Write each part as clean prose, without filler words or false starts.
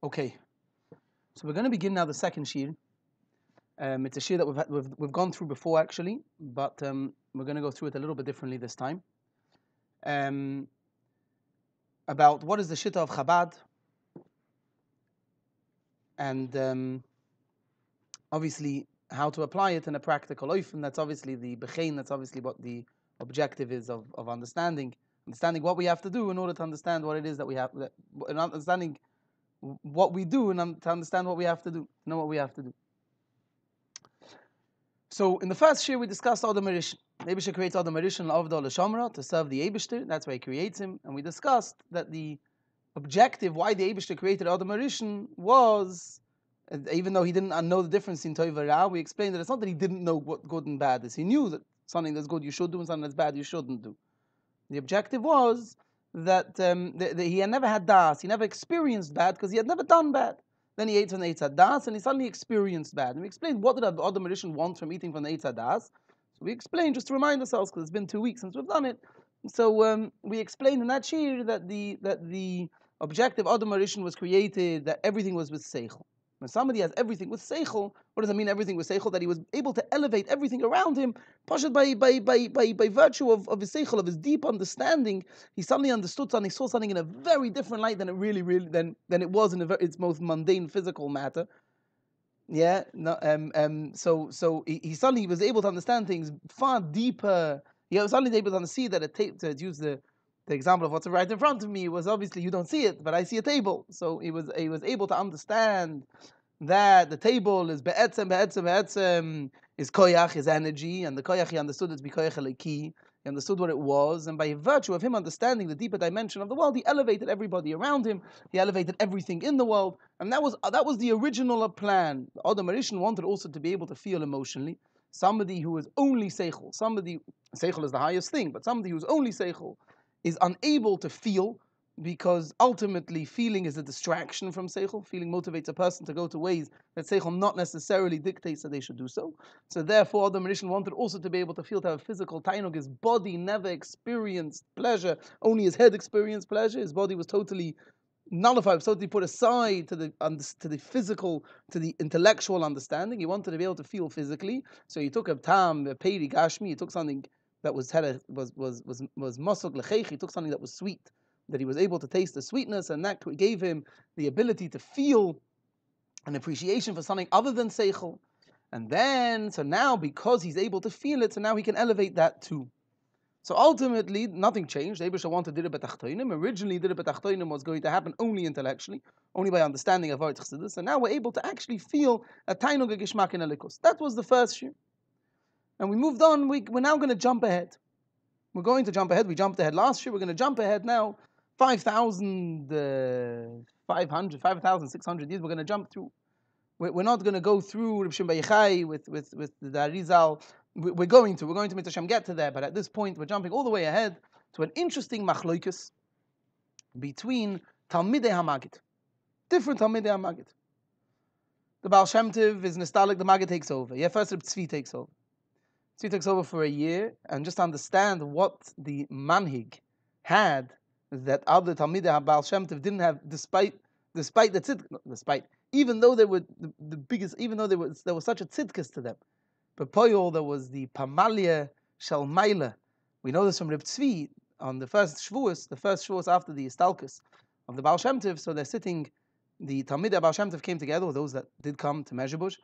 Okay, so we're going to begin now the second shir. It's a shir that we've gone through before actually, but we're going to go through it a little bit differently this time. About what is the shitta of Chabad, and obviously how to apply it in a practical life, and that's obviously the bechein. That's obviously what the objective is of understanding what we have to do in order to understand what it is that we have, and understanding what we do, and to understand what we have to do, know what we have to do. So in the first year we discussed Adam Rishon. The Eibishter creates Adam Rishon L'Avda L'Shamra, to serve the Eibishter. That's why he creates him. And we discussed that the objective why the Eibishter created Adam Rishon was, even though he didn't know the difference in Tov and Ra, we explained that it's not that he didn't know what good and bad is. He knew that something that's good you should do and something that's bad you shouldn't do. The objective was that he had never had das, he never experienced bad because he had never done bad. Then he ate from the Eitz HaDas and he suddenly experienced bad. And we explained what did Adam Rishon want from eating from the Eitz HaDas. So we explained, just to remind ourselves, because it's been 2 weeks since we've done it. So we explained in that shir that the objective Adam Rishon was created, that everything was with seichel. When somebody has everything with seichel, what does that mean? Everything with seichel, that he was able to elevate everything around him, pushed by virtue of his seichel, of his deep understanding. He suddenly understood something, saw something in a very different light than it really than it was in its most mundane physical matter. Yeah, no, so he suddenly was able to understand things far deeper. He was suddenly able to see that to use the example of what's right in front of me was obviously you don't see it, but I see a table. So he was able to understand that the table is be'etzem is koyach, is energy, and the koyach he understood it to be koyach eliki. He understood what it was, and by virtue of him understanding the deeper dimension of the world, he elevated everybody around him. He elevated everything in the world, and that was the original plan. Adam Rishon wanted also to be able to feel emotionally. Somebody who is only seichel, seichel is the highest thing, but somebody who's only seichel is unable to feel, because ultimately feeling is a distraction from seichel. Feeling motivates a person to go to ways that seichel not necessarily dictates that they should do so. So therefore, Adam Rishon wanted also to be able to feel, to have a physical tainug. His body never experienced pleasure, only his head experienced pleasure. His body was totally nullified, was totally put aside to the physical, to the intellectual understanding. He wanted to be able to feel physically. So he took a tam, a peri gashmi. He took something that was mosog lechech. He took something that was sweet, that he was able to taste the sweetness, and that gave him the ability to feel an appreciation for something other than seichel. And then, so now, because he's able to feel it, so now he can elevate that too. So ultimately, nothing changed. Eibishter wanted Dira B'Tachtoinim. Originally, Dira B'Tachtoinim was going to happen only intellectually, only by understanding of Art Chassidus. And now we're able to actually feel a Tainug Gishmak in Elikus. That was the first year. And we moved on. We're now going to jump ahead. We're going to jump ahead. We jumped ahead last year. We're going to jump ahead now. 5,600 years. We're going to jump through. We're not going to go through Reb Shimon Yachai with the Arizal. We're going to Mitzvah Hashem get to there, but at this point we're jumping all the way ahead to an interesting machloikus between Talmidei HaMagid, different Talmidei HaMagid. The Baal Shem Tov is nostalgic. The Magid takes over. Yeah, first Reb Tzvi takes over. Tzvi takes over for a year, and just understand what the manhig had that other Talmidei HaBaal Shem Tov didn't have, despite the tzidk, even though they were the biggest, even though there was such a tzidkus to them. But Poyol, there was the Pamalia Shalmaila. We know this from Reb Tzvi on the first Shavuos after the Istalkus of the Baal Shem Tov. So they're sitting, the Talmidei Baal Shem Tov came together, or those that did come to Mezhebush,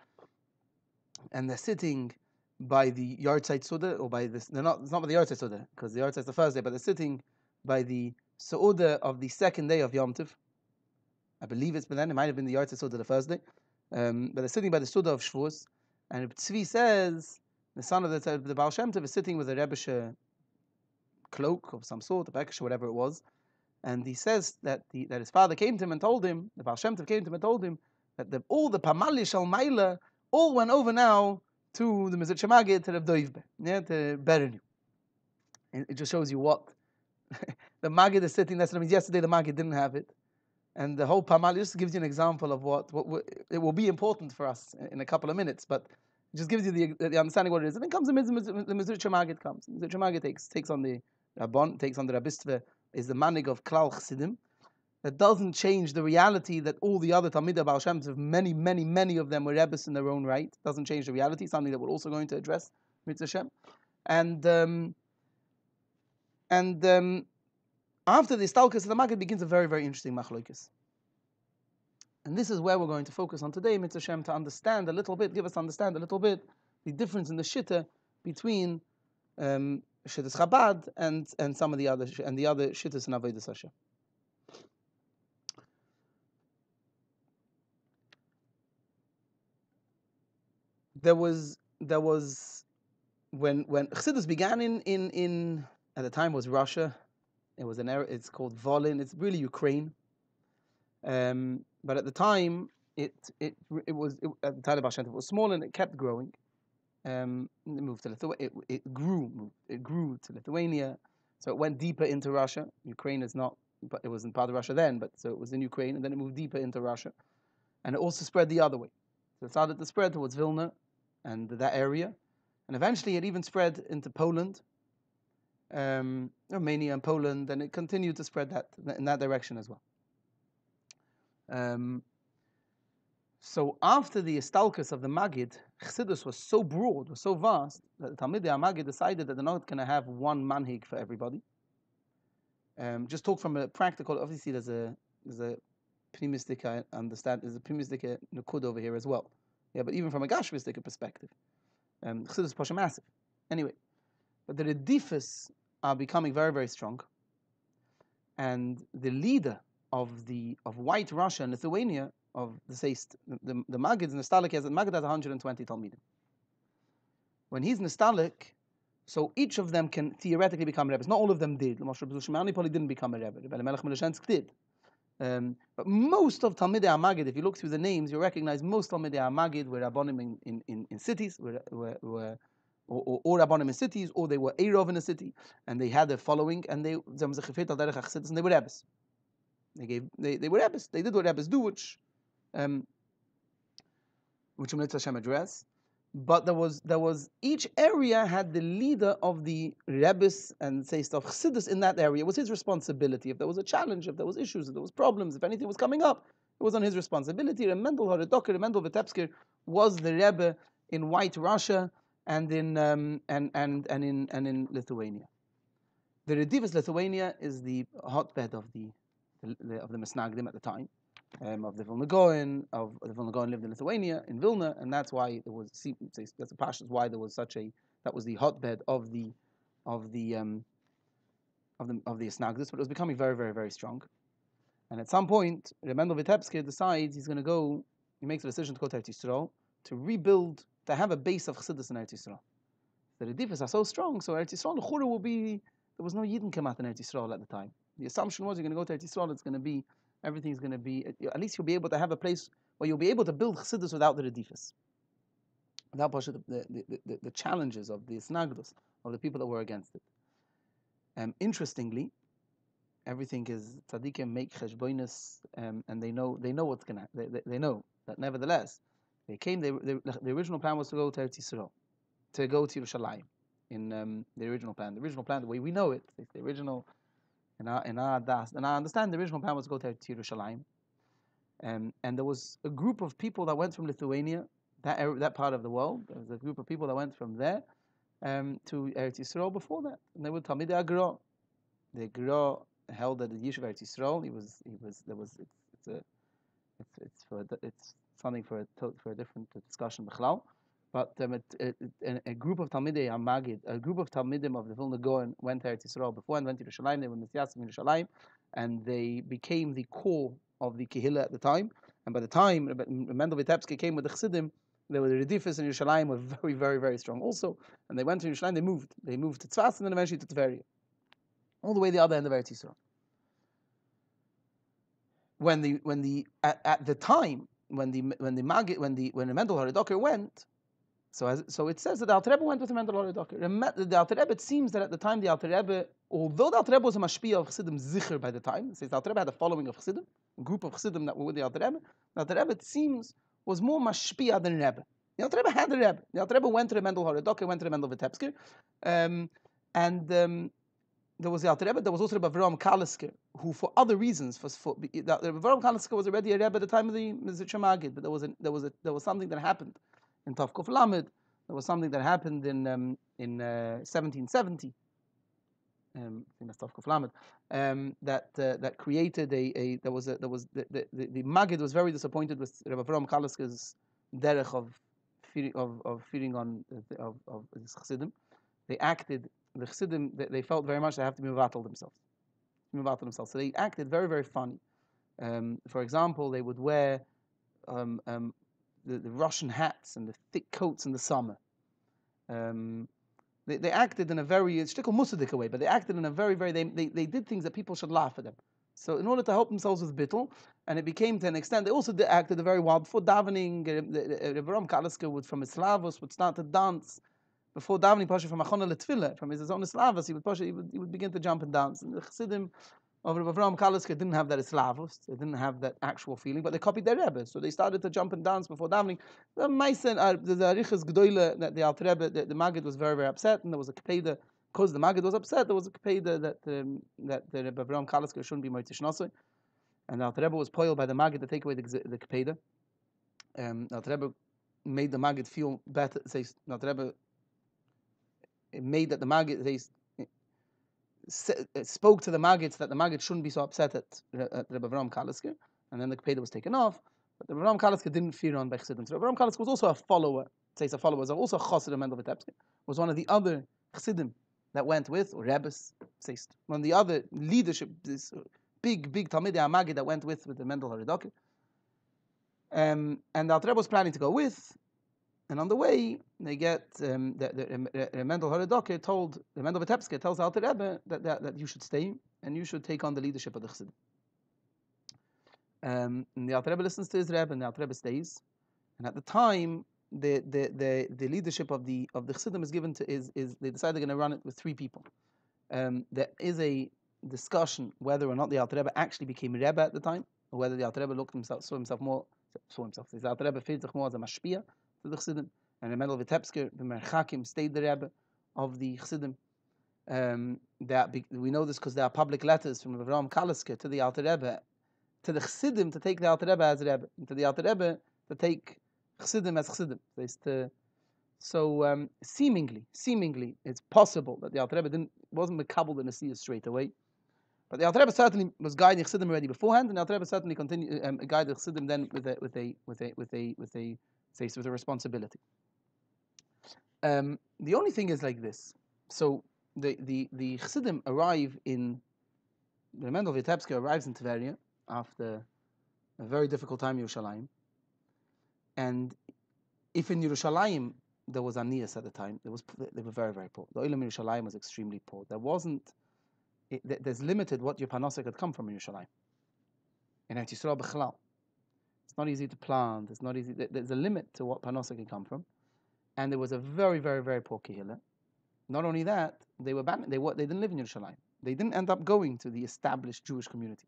and they're sitting by the Yartzeit Suda, or by this, it's not by the Yartzeit Suda, because the Yartzeit is the first day, but they're sitting by the Suda of the second day of Yom Tov. I believe it's by then, it might have been the Yartzeit Suda the first day, but they're sitting by the Suda of Shavuos. And Reb Tzvi says, the son of the Baal Shem Tov is sitting with a Rebbe's cloak of some sort, a Bekesh, whatever it was, and he says that his father came to him and told him, the Baal Shem Tov came to him and told him that all the Pamali Shalmaila all went over now to the Mizrach Magid, to Reb Doivbe, yeah, to Berenu. And it just shows you what the Magid is sitting there. So that means yesterday the Magid didn't have it. And the whole Pamali just gives you an example of what it will be important for us in a couple of minutes, but it just gives you the understanding what it is. And then comes the Mizrach Magid comes. Mizrach Magid takes on the Rabbon, takes on the Rabbistve, is the manig of Klal Chassidim. that doesn't change the reality that all the other Talmidei Baal Shem Tov, many of them were Rebbes in their own right. Doesn't change the reality, something that we're also going to address, Mitzvah Shem. And after the Istalkus of the Maggid begins a very, very interesting Machlokes. And this is where we're going to focus on today, Mitzvah Shem, to understand a little bit, give us to understand a little bit the difference in the Shitta between Shittas Chabad and some of the other Shittas in Avodas Hashem. There was when Chassidus began in at the time was Russia. It was it's called Volyn. It's really Ukraine. But at the time it was at the time of Baal Shem Tov, it was small and it kept growing. It moved to Lithuania. It grew to Lithuania. So it went deeper into Russia. Ukraine is not, but it wasn't part of Russia then. But so it was in Ukraine, and then it moved deeper into Russia, and it also spread the other way. So it started to spread towards Vilna and that area, and eventually it even spread into Poland, Romania and Poland, and it continued to spread that in that direction as well. So after the Istalkus of the Maggid, Chassidus was so broad, was so vast, that the Talmidei HaMaggid decided that they're not going to have one manhig for everybody. Just talk from a practical, obviously there's a pneumistic, I understand, there's a pneumistic nukud over here as well. Yeah, but even from a gashvistic perspective, Chassidus is pasha massive. Anyway, but the Redifus are becoming very, very strong. And the leader of White Russia and Lithuania, of the Magids and Nestalik, the Magid has 120 Talmidim. When he's Nestalik, so each of them can theoretically become Rebbes. Not all of them did. Moshe Shimoni probably didn't become a Rebbe. Rebbe Melech Meleshensk did. But most of Talmidei HaMaggid, if you look through the names, you recognize most Talmidei HaMaggid were Rabbonim in cities, or Rabbonim in cities, or they were Eirov in a city, and they had a following, and they were Rebbes. They were Rebbes. They did what Rebbes do, which Mitzvah Hashem address. But there was each area had the leader of the Rebbes and say stuff Chassidus in that area. It was his responsibility. If there was a challenge, if there was issues, if there was problems, if anything was coming up, it was on his responsibility. And Mendel Haradoker, Mendel Vitebsker was the Rebbe in White Russia and in Lithuania. The Redivas Lithuania is the hotbed of the Mesnagdim at the time. Of the Vilna Gaon, lived in Lithuania, in Vilna, and that's why there was. That's a pashas why there was that was the hotbed of the Esnagdus, but it was becoming very, very, very strong. And at some point, Mendel Vitebsker decides he's going to go. He makes a decision to go to Eretz Yisrael to rebuild, to have a base of Chassidus in Eretz Yisrael. The Redifas are so strong, so Eretz Yisrael, the Chura will be. There was no Yidden Kemat in Eretz Yisrael at the time. The assumption was you're going to go to Eretz Yisrael. It's going to be. Everything's going to be, at least you'll be able to have a place where you'll be able to build Chassidus without the Redifas. Without the challenges of the Snagdus, of the people that were against it. Interestingly, everything is tzadikim make cheshboinus, and they know what's going to happen. They know that nevertheless, they came, the original plan was to go to Eretz Yisrael, to go to Yerushalayim, in the original plan. The original plan, the way we know it, it's the original. And I understand the original plan was to go to Yerushalayim, and there was a group of people that went from Lithuania, that part of the world. There was a group of people that went from there to Eretz Yisrael before that, and they were Talmidei HaGra. The Gra held at the Yeshiva Eretz Yisrael. It's something for a different discussion, B'chlal. But a group of Talmidei HaMaggid, a group of Talmidim of the Vilna Gaon went to Eretz Yisrael before and went to Yerushalayim. They were Misyassim in Yerushalayim, and they became the core of the Kehillah at the time. And by the time Mendel Vitebsker came with the Chassidim, they were the Redifus in Yerushalayim were very, very, very strong also. And they went to Yerushalayim. They moved to Tzfas and then eventually to Tveria, all the way the other end of Eretz Yisrael. When the Mendel Haradoker went. So it says that the Alter Rebbe went with the Mendel Haradoker. The Alter Rebbe, it seems that at the time the Alter Rebbe, although the Alter Rebbe was a mashpia of Chassidim Zicher by the time, it says the Alter Rebbe had a following of Chassidim, a group of Chassidim that were with the Alter Rebbe. The Alter Rebbe, it seems, was more mashpia than Rebbe. The Alter Rebbe had a Rebbe. The Alter Rebbe went to the Mendel Haradoker, went to the Mendel Vitebsker, and there was the Alter Rebbe, there was also the Avram Kalisker, who for other reasons, the Avram Kalisker was already a Rebbe at the time of the Mizrach Magid, but there was something that happened in Tav Kuf Lamed. There was something that happened in 1770. I think that's Tav Kuf Lamed. That created the Magid was very disappointed with Rebbe Avram Kalisker's derech of feeding on of his Chassidim. They acted. The Chassidim, they felt very much they have to be mevatel themselves. So they acted very, very funny. For example, they would wear the Russian hats and the thick coats in the summer. They acted in a very shtickle musadik way, but they acted in a very, very, they did things that people should laugh at them. So in order to help themselves with bittul, and it became to an extent, they also acted a very wild. Before davening, Rebbe Kalisker would, from his slavos, would start to dance. Before davening, Pasha from Achona Letfila, from his own Slavos, he would begin to jump and dance. And the Chassidim of Rebbe Avram Kalisker didn't have that Slavos, they didn't have that actual feeling, but they copied their Rebbe, so they started to jump and dance before davening. The Meisen, the Arichas Gdoile, that the Alter Rebbe, the Magid was very, very upset, and there was a Kepeda, because the Magid was upset, there was a Kepeda that the Rebbe Avram Kalisker shouldn't be Moitish Nosoi, and the Alter Rebbe was poiled by the Magid to take away the Kepeda. The Alter Rebbe made the Magid feel better, says the Alter Rebbe. It made that the Maggid, they spoke to the Maggids that the Maggid shouldn't be so upset at Rebbe Avram Kalisker, and then the Kepeda was taken off. But the Rebbe Avram Kalisker didn't fear on by Chassidim. So Rebbe Avram Kalisker was also a follower, was also a Chassid of Mendel Vitebsky, was one of the other Chassidim that went with, or Rebbes, one of the other leadership, this big Talmidei HaMaggid that went with the Mendel Haridoki. And the Alter Rebbe was planning to go with. And on the way, they get the Mendel Haridoki told the Mendel Vitebsky tells Alter Rebbe that you should stay and you should take on the leadership of the Chassidim. And the Alter Rebbe listens to his Rebbe, and the Alter Rebbe stays. And at the time, the leadership of the Chassidim is given to is they decide they're going to run it with 3 people. There is a discussion whether or not the Alter Rebbe actually became Rebbe at the time, or whether the Alter Rebbe saw himself more. The Alter Rebbe felt more as a mashpia to the Chassidim, and the Mendel Vitebsky, the Merchakim, stayed the Rebbe of the Chassidim. We know this because there are public letters from Avram Kalisker to the Alter Rebbe, to the Chassidim to take the Alter Rebbe as Rebbe, and to the Alter Rebbe to take Chassidim as Chassidim. So seemingly, it's possible that the Alter Rebbe wasn't mekabel the Nesiah straight away, but the Alter Rebbe certainly was guiding Chassidim already beforehand, and the Alter Rebbe certainly continued guided Chassidim then with a responsibility. The only thing is like this. So the Chassidim arrive in, the Mendel Vitebsky arrives in Tveria after a very difficult time in Yerushalayim. And if in Yerushalayim there was Anias at the time, they were very, very poor. The Olam Yerushalayim was extremely poor. There's limited what your panosek could come from in Yerushalayim. In Eretz Yisrael B'chalal. It's not easy to plant. It's not easy. There's a limit to what panosek can come from. And there was a very, very, very poor kehillah. Not only that, they were banned. They didn't live in Yerushalayim. They didn't end up going to the established Jewish community.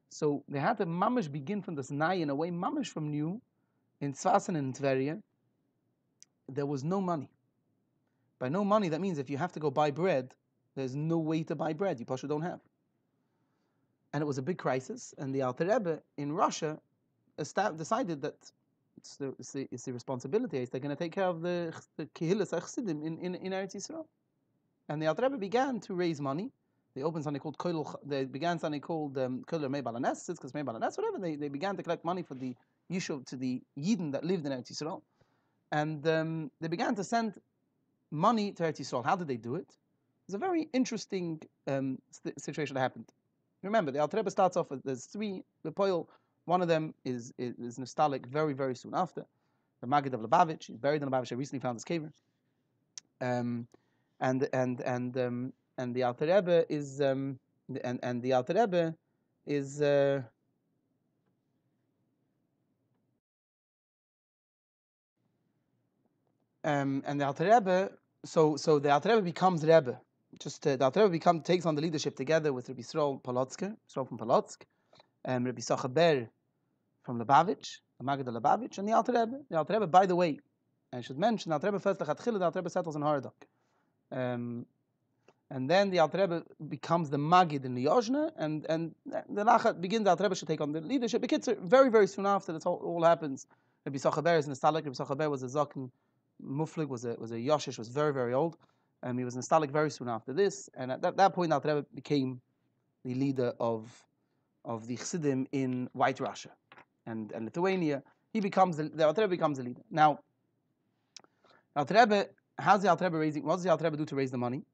So they had to mamish begin from this nai in a way, mamish from new. In Tzfas and in Tveria, there was no money. By no money, that means if you have to go buy bread, there's no way to buy bread. You probably don't have. And it was a big crisis. And the Alter Rebbe in Russia decided that it's the responsibility. They're going to take care of the Kehillas HaChassidim in Eretz Yisrael. And the Alter Rebbe began to raise money. They opened something called they began something called Koller Mei Balanes, because Mei Balanes, whatever. They began to collect money for the Yishuv, to the Yidden that lived in Eretz Yisrael. And they began to send money to Eretz Yisrael. How did they do it? It's a very interesting situation that happened. Remember, the Alter Rebbe starts off with, there's 3, the Poil, one of them is nostalgic very, very soon after. The Maggid of Lubavitch, he's buried in Lubavitch. I recently found his cave. And the Alter Rebbe is and the Alter Rebbe is and the Alter Rebbe, so the Alter Rebbe becomes Rebbe. The Alter Rebbe takes on the leadership together with Rabbi Yisrael from Polotsk, Rabbi Sachaber from Lubavitch, the Maggid of Lubavitch, and the Alter Rebbe. The Alter Rebbe, by the way, I should mention, the Alter Rebbe first lechatchila, the Alter Rebbe settles in Haradok. And And then the Alter Rebbe becomes the Magid in the Yozna, and the Lachat begins, the Alter Rebbe should take on the leadership. Because very, very soon after this all happens, Rabbi Sachaber is nostalgic. Rabbi Sachaber was a Zaken Muflig, was a Yoshish, was very, very old. He was nostalgic very soon after this. And at that point, the Alter Rebbe became the leader of the Chassidim in White Russia and Lithuania. He becomes the Alter Rebbe becomes the leader. Now, Alter Rebbe, what does the Alter Rebbe do to raise the money?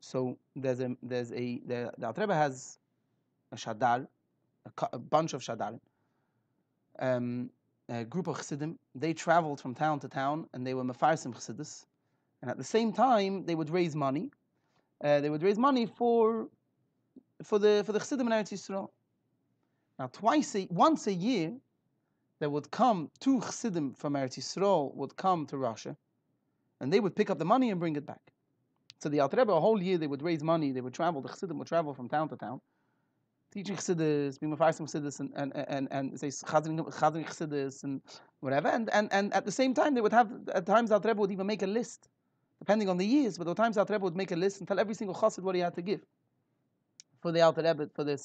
So the Alter Rebbe has a shadar, a bunch of shadarim, a group of chassidim. They traveled from town to town, and they were mefarsim chassidus. And at the same time, they would raise money. They would raise money for the chassidim in Eretz Yisrael. Now, once a year, there would come two chassidim from Eretz Yisrael would come to Russia, and they would pick up the money and bring it back. So the Alter Rebbe, a whole year, they would raise money, they would travel, the Chassidim would travel from town to town, teaching Chassidus, being Mefarsim Chassidus, and say Chazing Chassidus, and whatever. And at the same time, they would have, at times the Alter Rebbe would even make a list, depending on the years, but at times the Alter Rebbe would make a list and tell every single Chassid what he had to give for the Alter Rebbe, to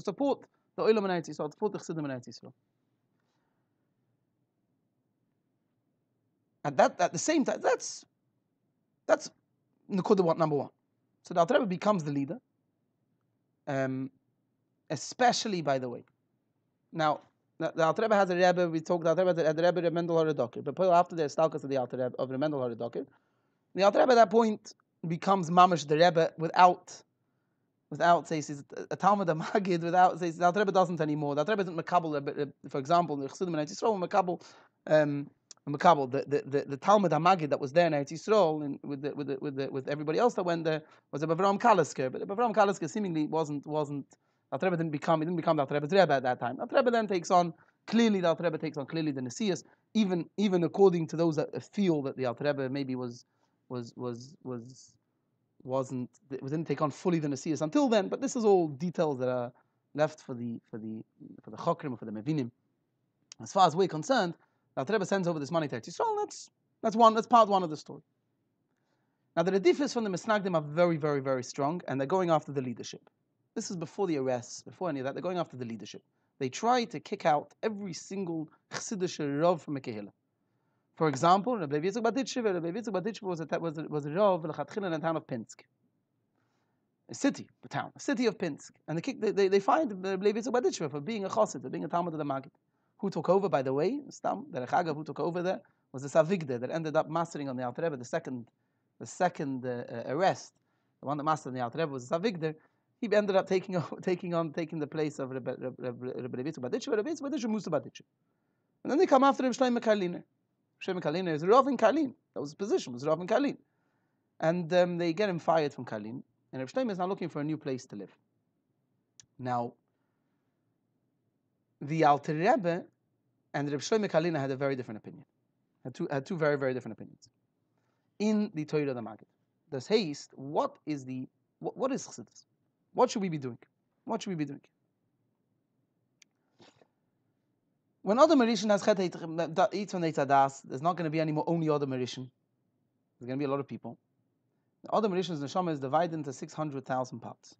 support the Olam in Eretz Yisrael, to support the Chassidim in Eretz Yisrael. At the same time, that's Nekuda number one. So the Alter Rebbe becomes the leader, especially, by the way. Now, the Alter Rebbe has a Rebbe, we talked about the Alter Rebbe, the Rebbe Mendel Haradoker, but after the stalkers of the Alter Rebbe, of the Mendel Haradoker, the Alter Rebbe at that point becomes Mamash the Rebbe without says a Talmud a Magid, without says the Alter Rebbe doesn't anymore. The Alter Rebbe isn't Makabel, for example, the Chassidim in Eretz Yisrael, Makabel, the Talmud HaMagid that was there in Eretz Yisrael, and with everybody else that went there, was a Bavram Kalisker. But Bavram Kalisker seemingly wasn't. Alter Rebbe didn't become the Alter Rebbe's Rebbe at that time. Alter Rebbe then takes on clearly the Nesias, even according to those that feel that the Alter Rebbe maybe didn't take on fully the Nesias until then. But this is all details that are left for the Chokrim or for the Mevinim. As far as we're concerned, the Alter Rebbe sends over this money to Eretz Yisrael. That's part one of the story. Now the Redifis from the Misnagdim are very, very, very strong, and they're going after the leadership. This is before the arrests, before any of that. They're going after the leadership. They try to kick out every single Chassidish Rav from a Kehillah. For example, Rabbi Yitzchak Baditchev was a Rav in the town of Pinsk, a city of Pinsk, and they find Rabbi Yitzchak Baditchev for being a Chassid, for being a Talmud of the Magid. Who took over, by the way, who took over there was the Savigde that ended up mastering on the Alter Rebbe, the second arrest. The one that mastered on the Alter Rebbe was the Savigde. He ended up taking the place of Rabbi Yitzchak Baditchev. Rabbi Yitzchak Baditchev moves to Baditchev. And then they come after Rabbi Shlomo Karliner. Shlomo Karliner is a Rav in Karlin. That was his position, was Rav in Karlin. And they get him fired from Karlin. And Rabbi Shlomo is now looking for a new place to live. Now, the Alter Rebbe and Rabbi Shlomo Karliner had a very different opinion. Had two very, very different opinions. In the Torah of the Magid. There's haste. What is Chassidus? What should we be doing? When Adam Marishan has Chet eats from Eitzadas, there's not going to be any more only Adam Marishan. There's going to be a lot of people. The Adam Marishan's neshama is divided into 600,000 parts.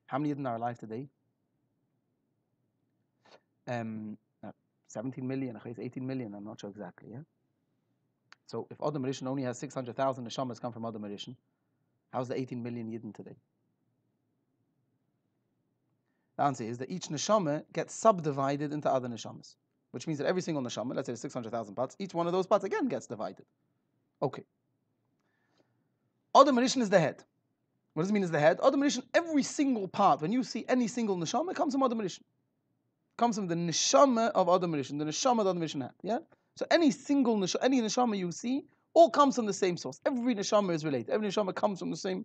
How many in our life today? 17 million, 18 million, I'm not sure exactly. Yeah. So if Adam Marishan only has 600,000 neshamas come from Adam Marishan, how's the 18 million Yidden today? The answer is that each neshama gets subdivided into other neshamas, which means that every single neshama, let's say 600,000 parts, each one of those parts again gets divided. Okay. Adam Marishan is the head. What does it mean is the head? Adam Marishan, every single part, when you see any single neshama, it comes from Adam Marishan. Comes from the neshama of Adam Rishon, the neshama that Adam Rishon had. Yeah. So any neshama you see, all comes from the same source. Every neshama is related. Every neshama comes from the same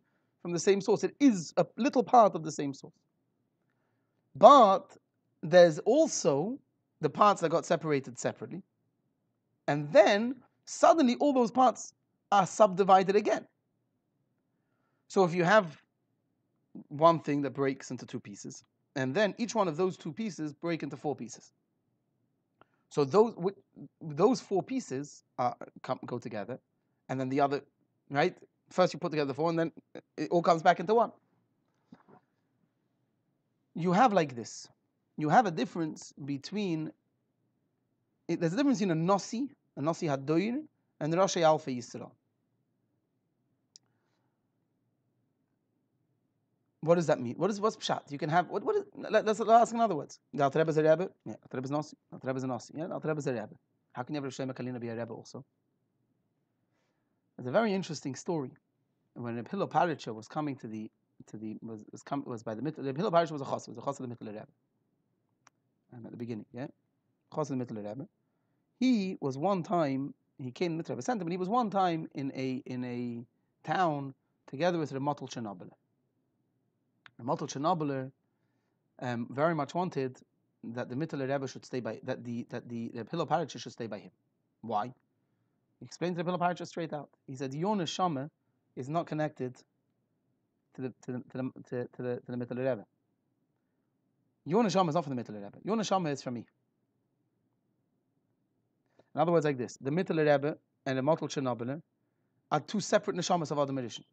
source. It is a little part of the same source. But there's also the parts that got separated separately, and then suddenly all those parts are subdivided again. So if you have one thing that breaks into two pieces, and then each one of those two pieces break into four pieces. So those four pieces go together, and then the other right? First you put together the four, and then it all comes back into one. You have like this. You have a difference between. There's a difference between a Nasi Hadoir, and the Rosh Alpha Yisrael. What does that mean? What's pshat? You can have what is? Let's ask in other words. The Alter Rebbe is a Rebbe. Yeah, Alter Rebbe is Nasi. Alter Rebbe is a Nasi. Yeah, Alter Rebbe is a Rebbe. How can you ever Shem Kalina be a Rebbe also? It's a very interesting story. When Reb Hillel Paritcher was coming to the was by the middle. Reb Hillel Paritcher was a chassid of the middle Rebbe. And at the beginning, yeah, chassid of the middle Rebbe. He was one time he came to Rebbe Center, but he was one time in a town together with Ramatul Chernobyl. Ramatul Chernobyl very much wanted that the Mittler Rebbe should stay by that the Hillel Paritcher should stay by him. Why? He explained to the Hillel Paritcher straight out. He said, "Your neshama is not connected to the Mittler Rebbe. Your neshama is not from the Mittler Rebbe. Your neshama is from me." In other words, like this: the Mittler Rebbe and the Ramatul Chernobyl are two separate neshamas of Adam Rishon.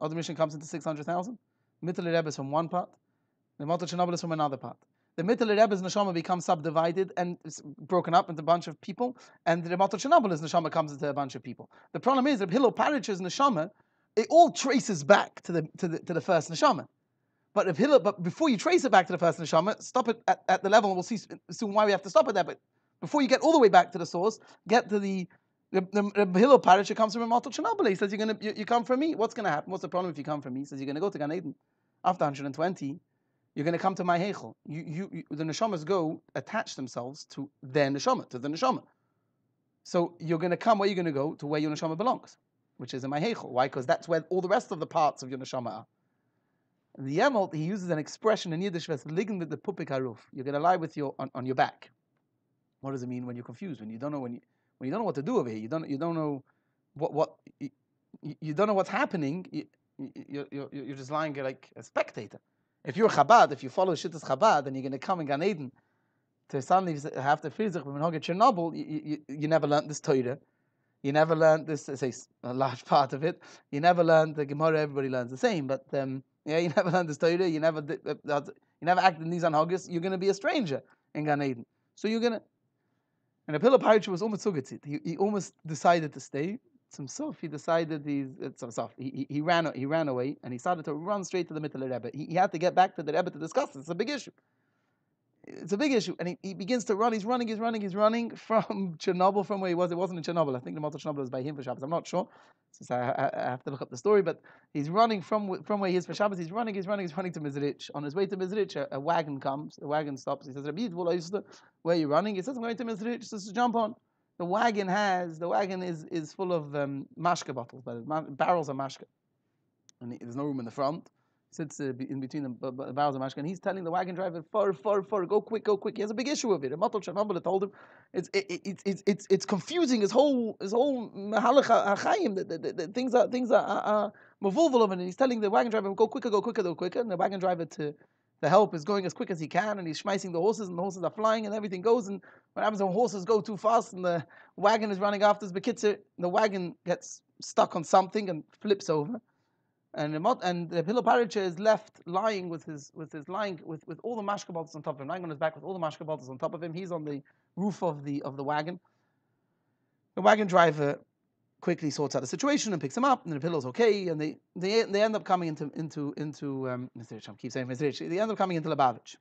Adam Rishon comes into 600,000. Mittler Rebbe is from one part. The Ramatul Chernobyl is from another part. The Mittler Rebbe's neshama becomes subdivided and it's broken up into a bunch of people, and the Ramatul Chernobyl's neshama comes into a bunch of people. The problem is that Hillel Paritcher's neshama, it all traces back to the first neshama. But before you trace it back to the first neshama, stop it at the level, and we'll see soon why we have to stop at that. But before you get all the way back to the source, get to the Hillel Paritcher comes from Ramatul Chernobyl. He says you come from me. What's going to happen? What's the problem if you come from me? He says you're going to go to Gan Eden after 120. You're going to come to my heichel. The neshamas go attach themselves to their neshama, to the neshama. So you're going to come. Where you're going to go to where your neshama belongs, which is in my heichel. Why? Because that's where all the rest of the parts of your neshama are. And the Yemot, he uses an expression in Yiddish, "Liegen with the pupik haruf." You're going to lie with on your back. What does it mean when you're confused? When you don't know when you don't know what to do over here. You don't know what you don't know what's happening. You're just lying like a spectator. If you're Chabad, if you follow Shittas Chabad, then you're going to come in Gan Eden to suddenly have to Friedrich when Hoge Chernobyl. You never learned this Torah. You never learned this. Say a large part of it. You never learned the Gemara. Everybody learns the same, but you never learned this Torah. You never acted in these Hoges. You're going to be a stranger in Gan Eden. So you're going to. And the Hillel Paritcher was almost sugetzit. He almost decided to stay. Himself, he decided he ran away, and he started to run straight to the Mittler Rebbe. He had to get back to the Rebbe to discuss it. It's a big issue. And he begins to run. He's running from Chernobyl, from where he was. It wasn't in Chernobyl. I think the Ramatul Chernobyl was by him for Shabbos. I'm not sure. Since I have to look up the story, but he's running from where he is for Shabbos. He's running to Mizrich. On his way to Mizrich, a wagon comes. The wagon stops. He says, "Rabbi, where are you running?" He says, "I'm going to Mizrich." He says, "Jump on." The wagon is full of mashka bottles, barrels of mashka, and there's no room in the front. He sits in between the barrels of mashka, and he's telling the wagon driver, "Far, go quick." He has a big issue with it. Ramatul Chernobyl told him, it's confusing his whole mahalach hachayim. The things are mavulval of it, and he's telling the wagon driver, "Go quicker," and the wagon driver the help is going as quick as he can, and he's schmeicing the horses, and the horses are flying, and everything goes. And what happens when horses go too fast, and the wagon is running after his bekitzer, the wagon gets stuck on something and flips over, and the Hillel Paritcher is left lying with all the mashka bottles on top of him, lying on his back with all the mashka bottles on top of him. He's on the roof of the wagon. The wagon driver quickly sorts out the situation and picks him up, and the Hillel's okay, and they end up coming into Mizrich. I keep saying Mizrich. They end up coming into Lubavitch,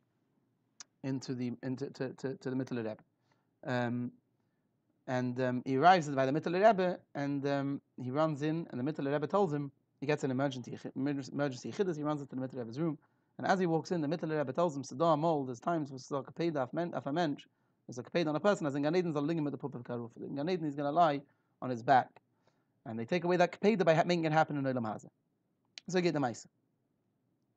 to the Mittler Rebbe, and he arrives by the Mittler Rebbe, and he runs in, and the Mittler Rebbe tells him he gets an emergency chiddush. He runs into the Mittler Rebbe's room, and as he walks in, the Mittler Rebbe tells him, "Sadar mol, there's times for a kapeda af a mensch, there's a kapeda on a person, as in Gan Eden's lingim with the pup of karuf. In Gan Eden he's going to lie on his back." And they take away that kapeda by making it happen in Olam Hazeh. So you get the Maisa.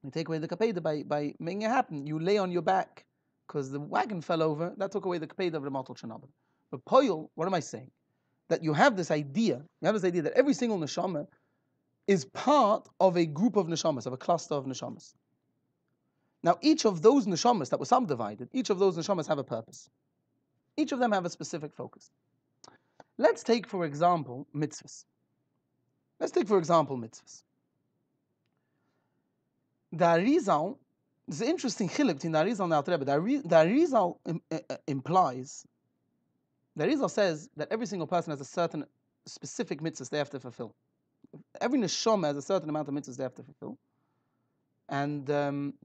They take away the kapeda by making it happen. You lay on your back because the wagon fell over. That took away the kapeda of the Ramatul Chernobyl. But Poyel, what am I saying? That you have this idea that every single neshama is part of a group of neshamas, of a cluster of neshamas. Now, each of those neshamas that were subdivided, each of those neshamas have a purpose. Each of them have a specific focus. Let's take, for example, mitzvahs. Let's take, for example, mitzvahs. The Arizal, there's an interesting chiluk between the Arizal and the Alter Rebbe. The Arizal implies, the Arizal says that every single person has a certain specific mitzvahs they have to fulfill. Every neshama has a certain amount of mitzvahs they have to fulfill. And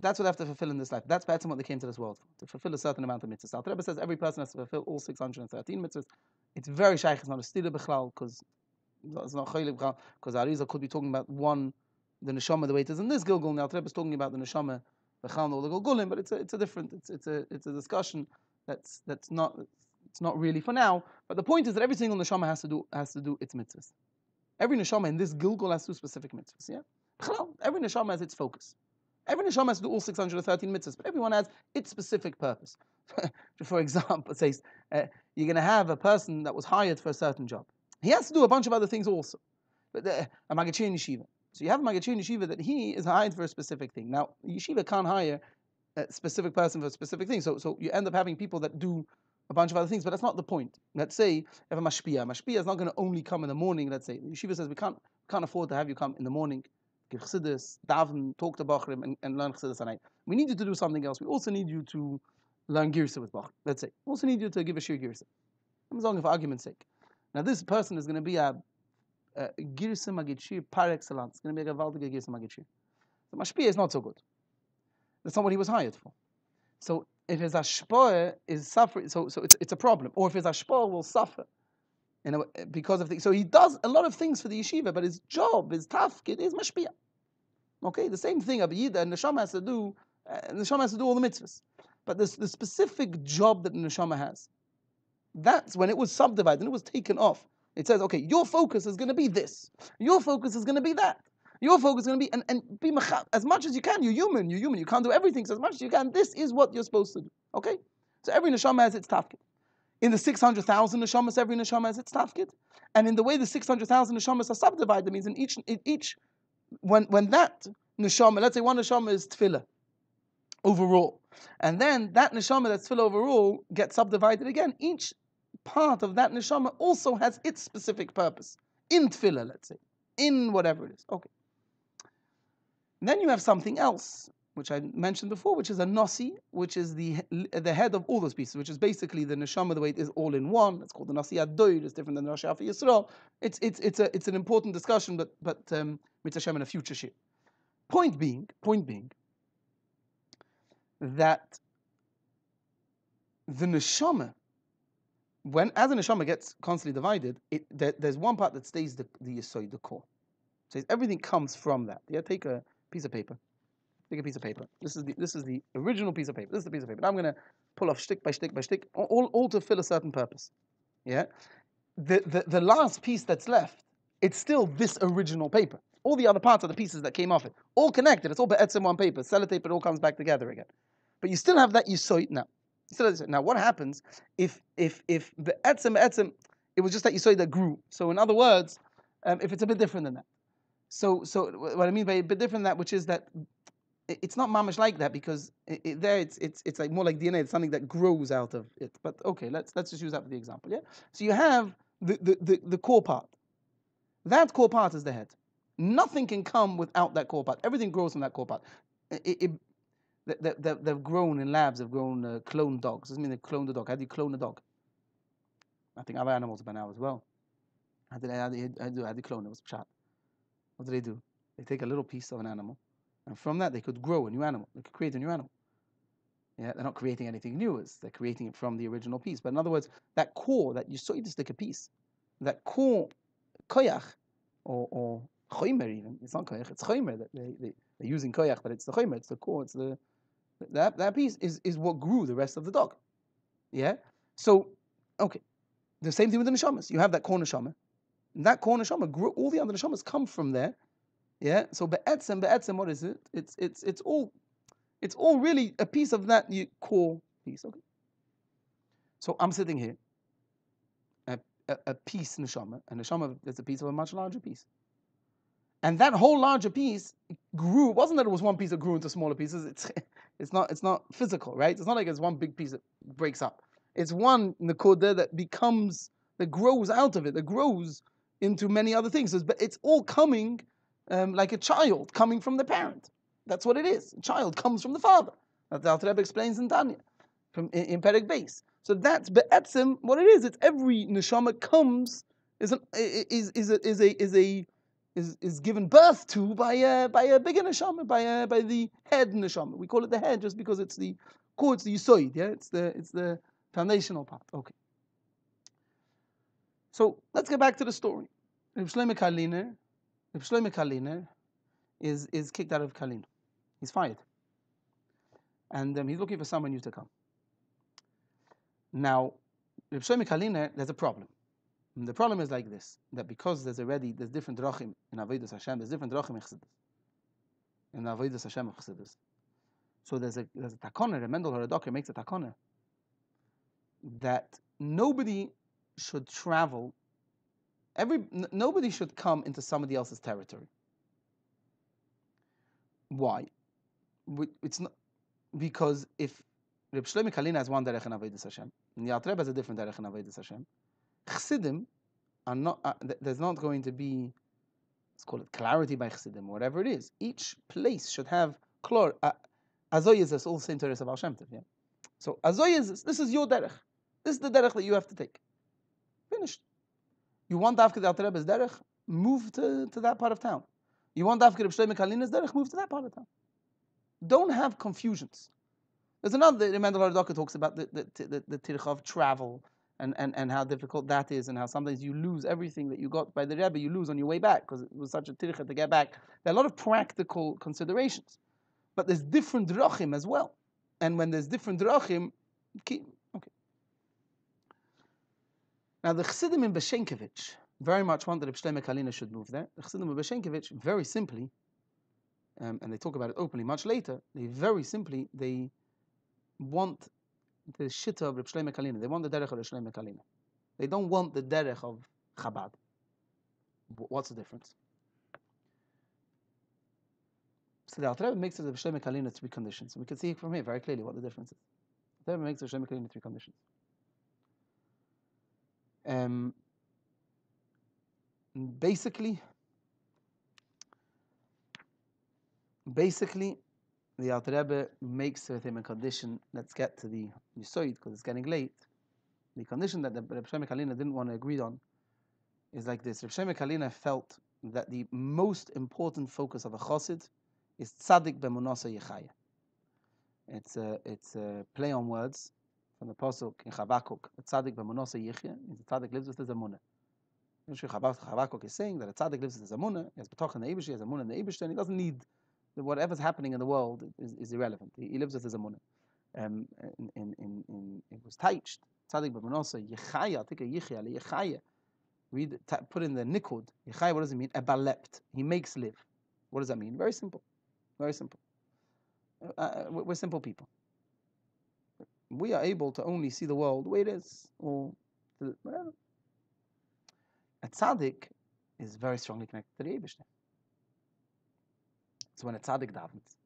that's what they have to fulfill in this life. That's what they came to this world for, to fulfill a certain amount of mitzvahs. Alter Rebbe says every person has to fulfill all 613 mitzvahs. It's very shaykh, it's not a stila b'chlal, because it's not chaylik b'chlal, because Arizal could be talking about one, the neshama, the way it is in this Gilgul, and the Alter Rebbe is talking about the neshama b'chal and all the Gilgulim, but it's a different, it's a discussion that's not, it's not really for now. But the point is that every single neshama has to do its mitzvahs. Every neshama in this Gilgul has to do specific mitzvahs. Yeah, b'chlal, every neshama has its focus. Every neshama has to do all 613 mitzvahs, but everyone has its specific purpose. For example, it says you're going to have a person that was hired for a certain job. He has to do a bunch of other things also. But a Magachir in Yeshiva. So you have a Magachir in Yeshiva that he is hired for a specific thing. Now, Yeshiva can't hire a specific person for a specific thing. So you end up having people that do a bunch of other things, but that's not the point. Let's say you have a mashpia. Mashpia is not going to only come in the morning. Let's say the Yeshiva says we can't afford to have you come in the morning, give chassidus, daven, talk to Bachrim, and learn chassidus at night. We need you to do something else. We also need you to learn girsa with Bachrim. Let's say we also need you to give a shir girsa. I'm talking for argument's sake. Now this person is going to be a girsa magid par excellence. It's going to be a gewaltige girsa magid shir. The mashpia is not so good. That's not what he was hired for. So if his ashpah is suffering, so it's a problem. Or if his ashpah will suffer, because of things. So he does a lot of things for the yeshiva, but his job, his tafkid, is mashpia. Okay, the same thing. Abiyida and neshama has to do. Neshama has to do all the mitzvahs, but the specific job that the neshama has, that's when it was subdivided and it was taken off. It says, okay, your focus is going to be this. Your focus is going to be that. Your focus is going to be and be as much as you can. You're human. You can't do everything. So as much as you can, this is what you're supposed to do. Okay? So every neshama has its tafkid. In the 600,000 neshamas, every neshama has its tafkid. And in the way the 600,000 neshamas are subdivided, means in each when that neshama, let's say one neshama is tefillah overall, and then that neshama that's tefillah overall gets subdivided again. Each part of that neshama also has its specific purpose in tefillah, let's say, in whatever it is. Okay. And then you have something else, which I mentioned before, which is a nasi, which is the head of all those pieces, which is basically the neshama, the way it is all in one. It's called the nasi adoid. It's different than the nasi afi yisrael. It's an important discussion, but mitzvah Hashem in a future shit. Point being that the neshama, as a neshama gets constantly divided, there's one part that stays the yesod, the core. So everything comes from that. Yeah, take a piece of paper. Take a piece of paper. This is the original piece of paper. This is the piece of paper. Now I'm going to pull off shtick by shtick by shtick, all to fill a certain purpose. Yeah. The last piece that's left, it's still this original paper. All the other parts are the pieces that came off it, all connected. It's all be'etzim one paper. Sellotape, it all comes back together again. But you still have that yisoid now. Now what happens if the etzim, it was just that yisoid that grew. So in other words, if it's a bit different than that. So what I mean by a bit different than that, which is that it's not mamish like that, because it's like more like DNA. It's something that grows out of it. But okay, let's just use that for the example. Yeah. So you have the core part. That core part is the head. Nothing can come without that core part. Everything grows from that core part. They've grown in labs. They've grown cloned dogs. Doesn't mean they cloned a dog. How do you clone a dog? I think other animals by now as well. How do they clone it? What's pshat? What do? They take a little piece of an animal, and from that they could grow a new animal. They could create a new animal. Yeah, they're not creating anything new. They're creating it from the original piece. But in other words, that core, that you saw you just take a piece, that core, koyach, or choimer even. It's not koyach, it's choimer. That they're using koyach, but it's the choimer. It's the core. It's that piece is what grew the rest of the dog. Yeah. So okay, the same thing with the neshamas. You have that core neshama. And that core neshama grew. All the other neshamas come from there. Yeah. So be'etzem, what is it? It's all really a piece of that core piece. Okay. So I'm sitting here. A piece neshama, and neshama is a piece of a much larger piece. And that whole larger piece grew. It wasn't that it was one piece that grew into smaller pieces. It's not physical, right? It's not like it's one big piece that breaks up. It's one nekoda that grows out of it, that grows into many other things. But it's all coming like a child coming from the parent. That's what it is. A child comes from the father. That the Alter Rebbe explains in Tanya, in Perek Beis. So that's be'etzim what it is. It's every neshama comes is given birth to by a bigger neshama, by the head neshama. We call it the head just because it's the core, it's the yisoid, yeah, it's the foundational part. Okay. So let's get back to the story. Reb Shlomo Karliner is kicked out of Karliner. He's fired, and he's looking for someone new to come. Now, Reb Shlomo Karliner, there's a problem. And the problem is like this: that because there's different drachim in Avodas Hashem, there's different drachim in Chassidus, in Avodas Hashem of Chassidus. So there's a takona. Mendel Haradoker makes a takona that nobody should travel. Nobody should come into somebody else's territory. Why? It's not because if Reb Shlomo Karliner has one derech in Avodas Hashem, and the Alter Rebbe has a different derech in Avodas Hashem, Chassidim are not. There's not going to be, let's call it clarity by Chassidim, or whatever it is. Each place should have klor. Azoyes is all the same Torah of Al Shem Tov, yeah. So Azoyes, this is your derech. This is the derech that you have to take. Finished. You want Dafka the Alter Rebbe's derech? Move to that part of town. You want Dafka Reb Shlomo Karliner's derech? Move to that part of town. Don't have confusions. There's another, the מענדל Haradoker talks about the tircha of travel and how difficult that is, and how sometimes you lose everything that you got by the Rebbe, you lose on your way back because it was such a tircha to get back. There are a lot of practical considerations, but there's different drachim as well. And when there's different drachim, okay. Now the Chassidim in Beshenkovich very much want that Reb Shlomo Karliner should move there. The Chassidim in Beshenkovich, very simply, and they talk about it openly much later, they want the shitta of Reb Shlomo Karliner. They want the derech of Reb Shlomo Karliner. They don't want the derech of Chabad. What's the difference? So the Alter Rebbe makes it Reb Shlomo Karliner three conditions. And we can see from here very clearly what the difference is. The Alter Rebbe makes Reb Shlomo Karliner three conditions. Basically, the Alter Rebbe makes with him a condition. Let's get to the Yisoid because it's getting late. The condition that the Reb Shlomo Karliner didn't want to agree on is like this. Reb Shlomo Karliner felt that the most important focus of a chassid is Tzaddik Be'emunasa Yexaya. It's a play on words from the pasuk in Chavakuk. Tzaddik Be'emunasa Yexia means the tzaddik lives with his emunah. Chavakuk is saying that a tzaddik lives with his emunah. He has betoch in the Eibush, he has emunah in the Eibush, and he doesn't need whatever's happening in the world is irrelevant. He lives with his emunah. It was taicht. Tzaddik Be'emunasa Yexaya. Take a Yixia Yexaya. Read, put in the nikud. Yechai, what does it mean? Ebalept. He makes live. What does that mean? Very simple. Very simple. We're simple people. We are able to only see the world the way it is, or whatever. A tzaddik is very strongly connected to the Eibishter. So when a tzaddik davens,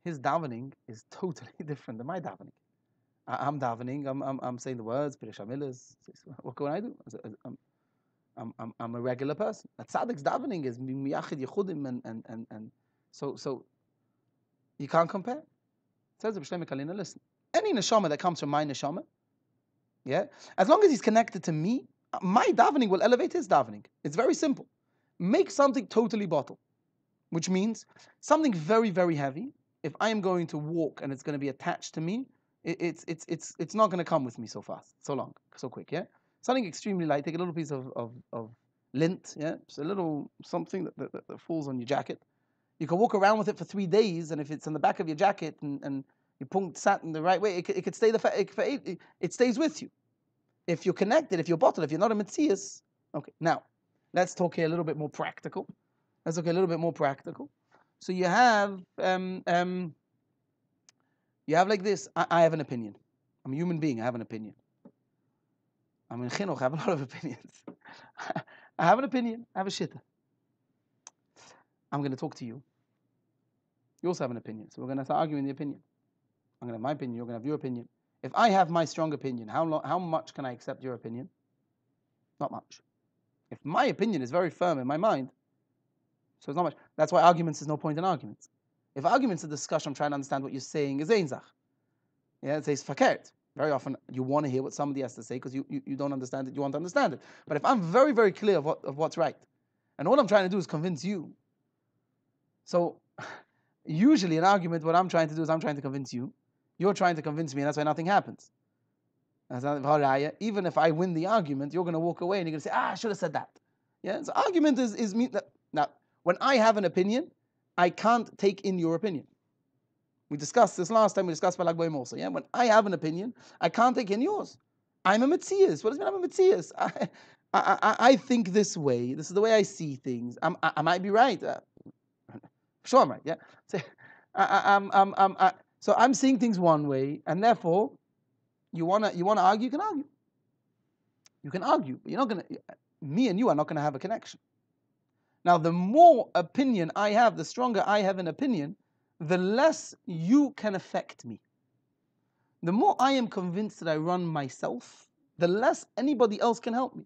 his davening is totally different than my davening. I'm davening. I'm saying the words. What can I do? I'm a regular person. A tzaddik's davening is miyachid yechudim and so you can't compare. Says the Shlomo Karliner, listen. Any neshama that comes from my neshama, yeah, as long as he's connected to me, my davening will elevate his davening. It's very simple. Make something totally bottle, which means something very very heavy. If I am going to walk and it's going to be attached to me, it's not going to come with me so fast, so long, so quick, yeah? Something extremely light, take a little piece of lint, yeah? Just a little something that falls on your jacket. You can walk around with it for 3 days, and if it's on the back of your jacket and you punct sat in the right way, it could stay it stays with you. If you're connected, if you're bottled, if you're not a Metzias, okay. Now, let's talk here a little bit more practical. So you have like this. I have an opinion. I'm a human being. I have an opinion. I'm in chinuch. I have a lot of opinions. I have an opinion. I have a shitta. I'm going to talk to you. You also have an opinion. So we're going to start arguing the opinion. I'm going to have my opinion. You're going to have your opinion. If I have my strong opinion, how much can I accept your opinion? Not much. If my opinion is very firm in my mind, so it's not much. That's why arguments is no point in arguments. If arguments are discussion, I'm trying to understand what you're saying is einzach. Yeah, it says fakert. Very often you want to hear what somebody has to say because you don't understand it, you want to understand it. But if I'm very, very clear of what's right, and all I'm trying to do is convince you, so usually in argument, what I'm trying to do is I'm trying to convince you, you're trying to convince me, and that's why nothing happens. Even if I win the argument, you're going to walk away and you're going to say, I should have said that. Yeah, so argument is me. Now, when I have an opinion, I can't take in your opinion. We discussed this last time, we discussed Balag Boim also. Yeah? When I have an opinion, I can't take in yours. I'm a Metzias. What does it mean I'm a Metzias? I think this way. This is the way I see things. I might be right. Sure I'm right, yeah? So I'm seeing things one way, and therefore, you wanna argue, you can argue. You can argue, but you're not gonna. Me and you are not gonna have a connection. Now, the more opinion I have, the stronger I have an opinion, the less you can affect me. The more I am convinced that I run myself, the less anybody else can help me.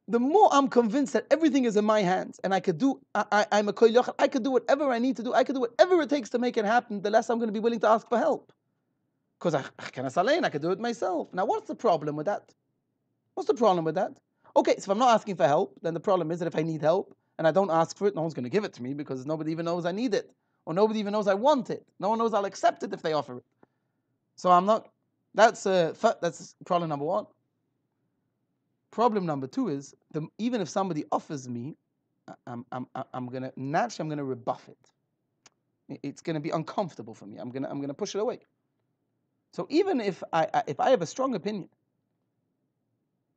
The more I'm convinced that everything is in my hands and I could do, I'm a koil yochel, I could do whatever I need to do, I could do whatever it takes to make it happen, the less I'm going to be willing to ask for help. Because I could do it myself. Now, what's the problem with that? What's the problem with that? Okay, so if I'm not asking for help, then the problem is that if I need help and I don't ask for it, no one's going to give it to me because nobody even knows I need it. Or nobody even knows I want it. No one knows I'll accept it if they offer it. So I'm not, that's problem number one. Problem number two is, even if somebody offers me, I'm gonna rebuff it. It's gonna be uncomfortable for me. I'm gonna push it away. So even if I have a strong opinion,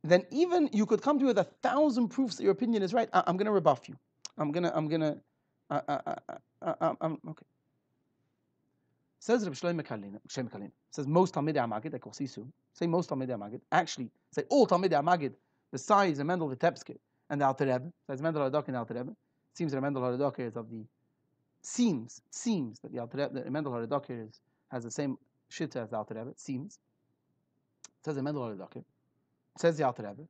then even you could come to me with 1,000 proofs that your opinion is right. I'm gonna rebuff you. Okay. Says Reb Shlomo Kalina. Says most Talmidei HaMagid, like we'll see soon. Say most Talmidei HaMagid. Actually, say all Talmidei HaMagid, besides the Mendel Vitebske and the Alter Rebbe. Besides Mendel HaRadoker and the Alter Rebbe. It seems that the Mendel HaRadoker is of the... Seems that the Alter Rebbe, the Mendel HaRadoker has the same shitta as the Alter Rebbe. It seems. It says the Mendel HaRadoker. It says the Alter Rebbe.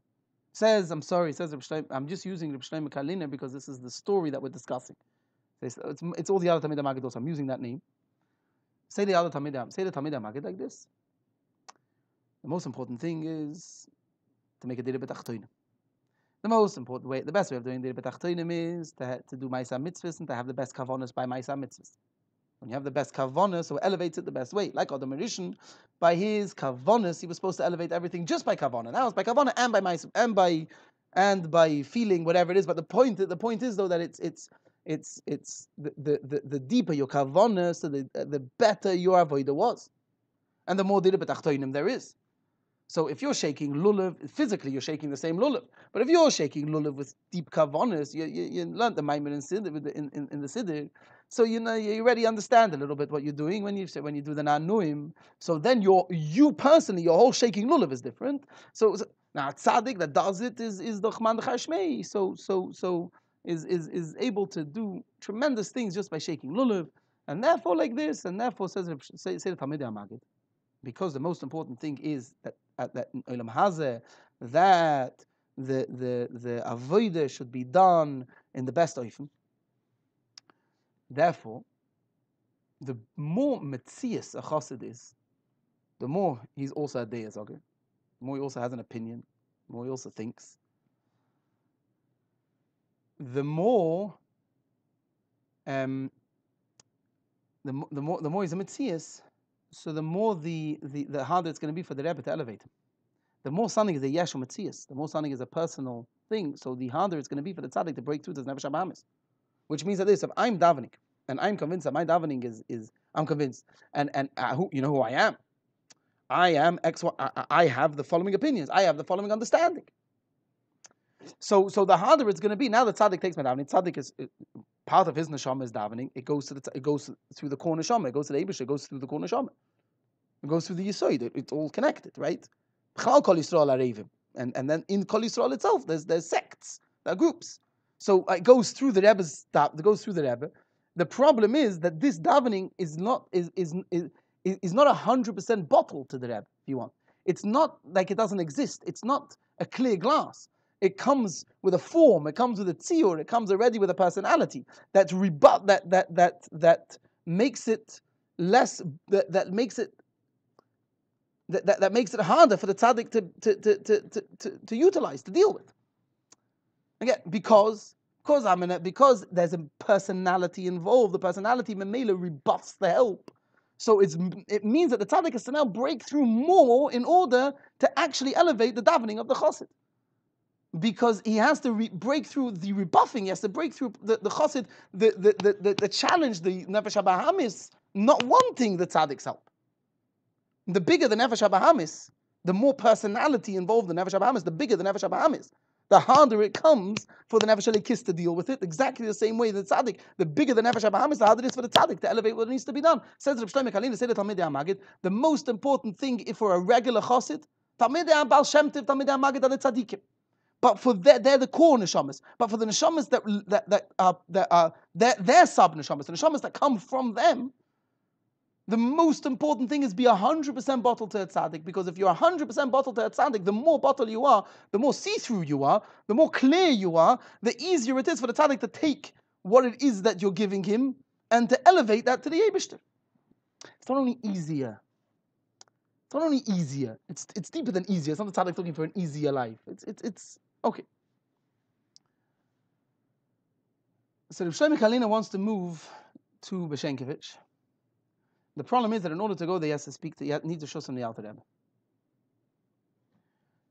Says, I'm sorry, it says Reb Shlomo, I'm just using Reb Shlomo Kalina because this is the story that we're discussing. It's all the other Talmidei HaMagid also. I'm using that name. Say the Talmidei HaMagid like this. The most important thing is to make a dira b'tachtonim. The most important way, the best way of doing dira b'tachtonim is to do ma'aseh mitzvahs and to have the best kavanos by ma'aseh mitzvahs. When you have the best kavanos, so elevates it the best way. Like Adam Rishon, by his kavanos, he was supposed to elevate everything just by kavana. Now it's by kavana and by ma'aseh and by feeling whatever it is. But the point is though that it's the deeper your kavanah, so the better your avodah was, and the more dira b'tachtonim there is. So if you're shaking lulav, physically you're shaking the same lulav. But if you're shaking lulav with deep kavanahs, you learned the Maimon in the Siddur, so you already understand a little bit what you're doing when you do the Nanuim. So then you personally, your whole shaking lulav is different. So now tzaddik that does it is the Chman Chashmei. So is able to do tremendous things just by shaking lulav, and therefore like this, and therefore say the Talmidei HaMagid, because the most important thing is that in Olam Hazeh, that the avodah should be done in the best oifen. Therefore, the more metzias a chassid is, the more he's also a deis, okay? The more he also has an opinion, the more he also thinks. The more he's a metzias, so the more the harder it's going to be for the Rebbe to elevate him. The more something is a yesh metzias, the more something is a personal thing, so the harder it's going to be for the tzaddik to break through this nefesh habahamis. Which means that this, if I'm davening, and I'm convinced that my davening is I'm convinced, and you know who I am? I am X, I have the following opinions, I have the following understanding. So the harder it's going to be. Now the tzaddik takes my davening. Tzaddik is part of his neshama is davening. It goes through the core neshama. It goes to the Eibush. It goes through the core neshama. It goes through the Yisoid. It's all connected, right? B'chal Kol Yisrael Arevim, and then in Kol Yisrael itself, there's sects, there are groups. So it goes through the Rebbe's. It goes through the Rebbe. The problem is that this davening is not 100% bottled to the Rebbe. If you want, It's not like it doesn't exist. It's not a clear glass. It comes with a form. It comes with a tziyur. It comes already with a personality that makes it less. That makes it harder for the tzaddik to utilize, to deal with. Again, because there's a personality involved. The personality memela rebuffs the help. So it means that the tzaddik has to now break through more in order to actually elevate the davening of the chassid. Because he has to break through the rebuffing, he has to break through the chassid, the challenge, the nefesh habahamis, not wanting the tzaddik's help. The bigger the nefesh habahamis, the more personality involved in nefesh habahamis, the bigger the nefesh habahamis. The harder it comes for the nefesh halikis to deal with it, exactly the same way the tzaddik. The bigger the nefesh habahamis, the harder it is for the tzaddik to elevate what needs to be done. Says Reb Shlomo Karliner, said the Talmidei HaMagid, the most important thing for a regular chassid, Talmidei HaBaal Shem Tov, Talmidei HaMagid are the tzaddikim. But for they're the core neshamas. But for the neshamas they're sub neshamas, the neshamas that come from them, the most important thing is be 100% bottled to a tzaddik. Because if you're 100% bottled to a tzaddik, the more bottled you are, the more see-through you are, the more clear you are, the easier it is for the tzaddik to take what it is that you're giving him and to elevate that to the Eibishter. It's not only easier. It's not only easier. It's deeper than easier. It's not the tzaddik looking for an easier life. It's okay. So Reb Shlomo Karliner wants to move to Beshenkovich. The problem is that in order to go there, he has to speak to, he needs to show some the Alter Rebbe.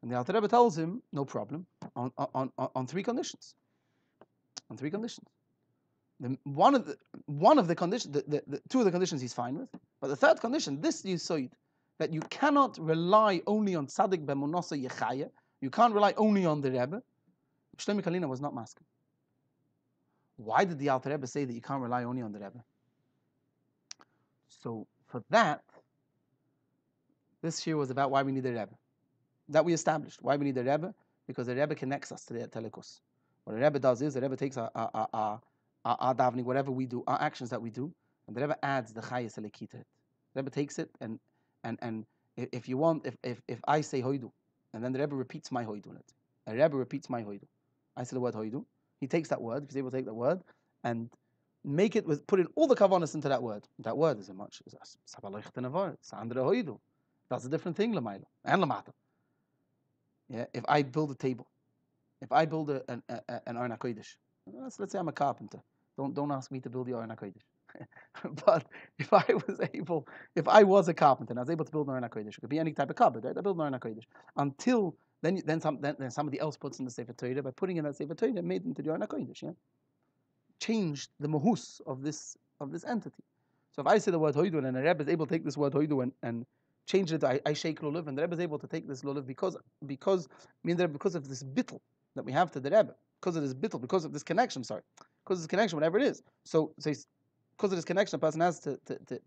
And the Alter Rebbe tells him, no problem, on three conditions. On three conditions. One of the conditions, the two of the conditions he's fine with, but the third condition, this you saw, that you cannot rely only on Tzaddik Be'emunasa Yachya. You can't rely only on the Rebbe. Shlomo Karliner was not masking. Why did the Alter Rebbe say that you can't rely only on the Rebbe? So for that, this year was about why we need the Rebbe. That we established. Why we need the Rebbe? Because the Rebbe connects us to the Telekus. What the Rebbe does is the Rebbe takes our davening, whatever we do, our actions that we do, and the Rebbe adds the Chayes Eliki to it. The Rebbe takes it and if you want, if I say Hoidu, and then the Rebbe repeats my Hoidu in it. The Rebbe repeats my Hoidu. I say the word Hoidu. He takes that word, if he's able to take that word, and put in all the kavanas into that word. That word is a much. It's under the Hoidu. That's a different thing, Lamailo and Lamata. Yeah, if I build a table, if I build an Aron HaKodesh, let's say I'm a carpenter. Don't ask me to build the Aron HaKodesh. But if I was a carpenter and I was able to build an Aron HaKodesh, it could be any type of cupboard, right? I build an Aron HaKodesh until then somebody else puts in the Sefer Torah. By putting in that Sefer Torah, made into the Aron HaKodesh. Yeah, changed the mahus of this entity. So if I say the word Hoidu and the Rebbe is able to take this word Hoidu and change it to I shake lulav, and the Rebbe is able to take this lulav because of this bittul that we have to the Rebbe, because of this bittul, because of this connection. Because of this connection, whatever it is. So because of this connection, a person has to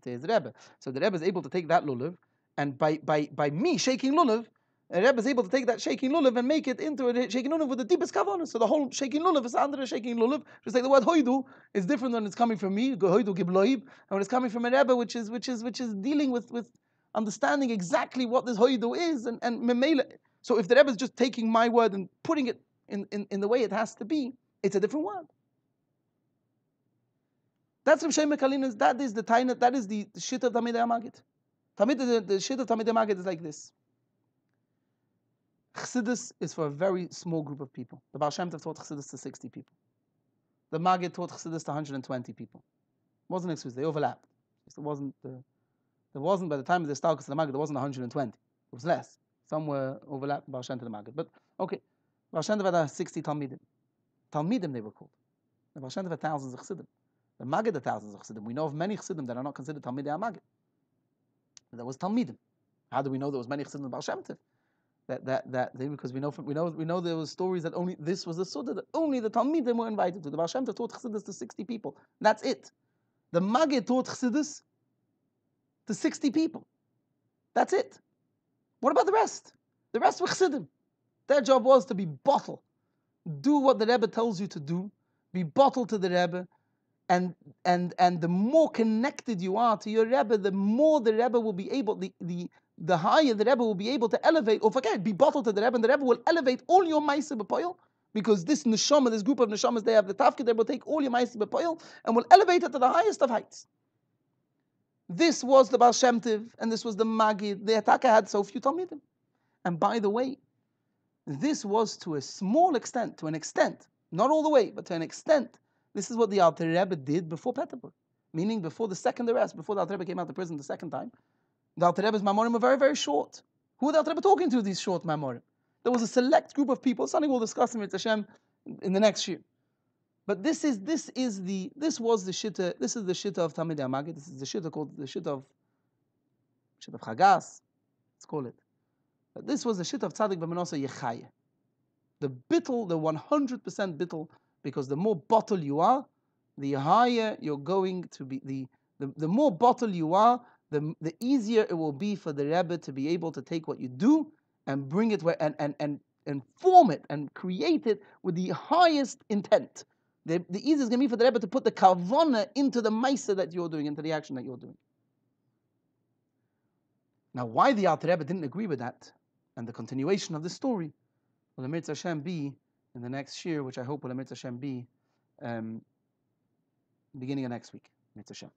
his Rebbe. So the Rebbe is able to take that lulav, and by me shaking lulav, the Rebbe is able to take that shaking lulav and make it into a shaking lulav with the deepest kavanah. So the whole shaking lulav is under the shaking lulav. Just like the word hoidu is different when it's coming from me, hoidu gibloib, and when it's coming from a Rebbe, which is dealing with understanding exactly what this hoidu is and memela. So if the Rebbe is just taking my word and putting it in the way it has to be, it's a different word. That's Reb Shlomo Karliner. That is the taina. That is the shit of Talmidei HaMagid. The shit of Talmidei HaMagid is like this. Chassidus is for a very small group of people. The Baal Shem Tov taught Chassidus to 60 people. The Magid taught Chassidus to 120 people. It wasn't exclusive. They overlapped. There wasn't by the time of the Stalkus of the Magid, there wasn't 120. It was less. Some were overlapped Baal Shem Tov and the Magid. But okay, Baal Shem Tov had 60 Talmidim. Talmidim they were called. The Baal Shem Tov had thousands of Chassidim. The Magid had thousands of Chassidim. We know of many Chassidim that are not considered Talmidei HaMagid. There was Talmidim. How do we know there was many Chassidim in Baal Shem Tov? Because we know there was stories that only this was the Suda that only the Talmidim were invited to. The Baal Shem Tov taught Chassidus to 60 people. That's it. The Magid taught Chassidus to 60 people. That's it. What about the rest? The rest were Chassidim. Their job was to be bottled. Do what the Rebbe tells you to do. Be bottled to the Rebbe. And the more connected you are to your Rebbe, the more the Rebbe will be able, the the higher the Rebbe will be able to elevate, or forget, be bottled to the Rebbe, and the Rebbe will elevate all your Maaseh b'poil, because this neshama, this group of neshamas, they have the tafkid, they will take all your Maaseh b'poil, and will elevate it to the highest of heights. This was the Baal Shem Tov, and this was the Magid. The Ataka had so few Talmidim. And by the way, this was to a small extent, not all the way, but to an extent, this is what the Alter Rebbe did before Peterborough, meaning before the second arrest, before the Alter Rebbe came out of prison the second time. The Alter Rebbe's Mamorim were very, very short. Who were the Alter Rebbe talking to, these short Mamorim? There was a select group of people, something we'll discuss in Hashem in the next year. But this was the shitta, this is the shitta of Talmidei HaMagid, this is the shitta called the shitta of Chagas, let's call it. But this was the shitta of Tzaddik B'Manosa Yachya. The bittul, the 100% bittul, because the more bottle you are, the higher you're going to be, the more bottle you are, the easier it will be for the Rebbe to be able to take what you do and bring it where, and form it and create it with the highest intent. The easiest is going to be for the Rebbe to put the kavana into the maisa that you're doing, into the action that you're doing. Now, why the Alter Rebbe didn't agree with that, and the continuation of the story, will the Mirz Hashem be in the next year, which I hope will the Mirz Hashem be beginning of next week. Mirz Hashem.